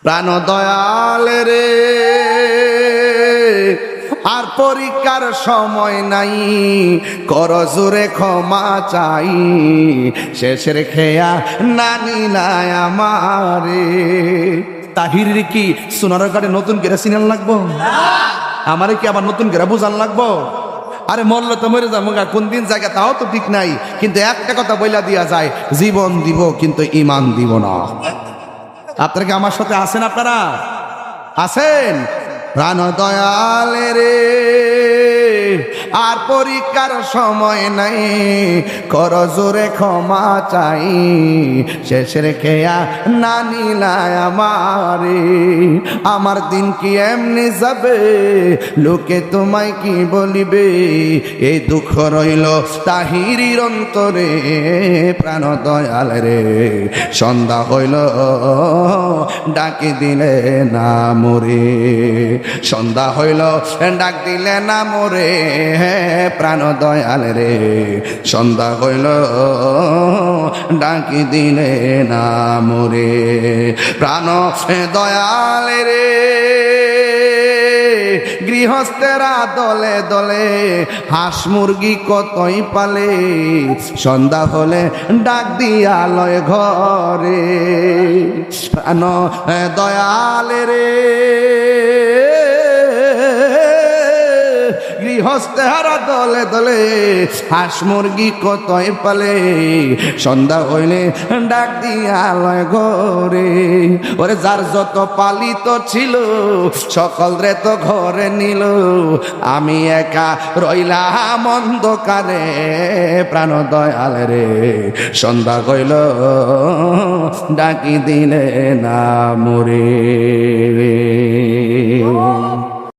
প্রাণ দয়াল রে আর পরীক্ষার সময় নাই, কর জোরে ক্ষমা চাই, শেষের খেয়া নানি নাই আমারে। তাহির কি সোনারগাঁয়ে নতুন করে সিনেমা লাগবো? আমারে কি আবার নতুন করে বুঝান লাগবো? আরে মরলে তো মরে যাবো, কোন দিন জায়গা তাও তো ঠিক নাই। কিন্তু একটা কথা বইলা দিয়া যায়, জীবন দিব কিন্তু ইমান দিব না। আপনারা কি আমার সাথে আছেন? আপনারা আছেন? প্রাণ দয়াল রে আর পরীক্ষার সময় নাই, কর জোরে ক্ষমা চাই, শেষের খেয়া না নিলায় আমারে। আমার দিন কি এমনি যাবে, লোকে তোমায় কি বলিবে, এই দুঃখ রইল তাহিরির অন্তরে। প্রাণ দয়াল রে সন্ধ্যা হইল ডাকি দিলে না মোরে, সন্ধ্যা হইল ডাক দিলে না মোরে। প্রাণ দয়াল রে সন্ধ্যা হইল ডাকি দিলে না মোরে। প্রাণ দয়াল রে গৃহস্থেরা দলে দলে হাঁস মুরগি কতই পালে, সন্ধ্যা হলে ডাক দিয়া লয় ঘরে। প্রাণ দয়াল রে গৃহস্থেরা দলে দলে হাঁস মুরগি কতই পালে, সন্ধ্যা হইলে ডাক দিয়া লয় ঘরে। ওরে যার যত পালিত ছিল সকল রে তো ঘরে নিল, আমি একা রইলাম অন্ধকারে। প্রাণ দয়াল রে সন্ধ্যা হইল ডাকি দিলে না মোরে।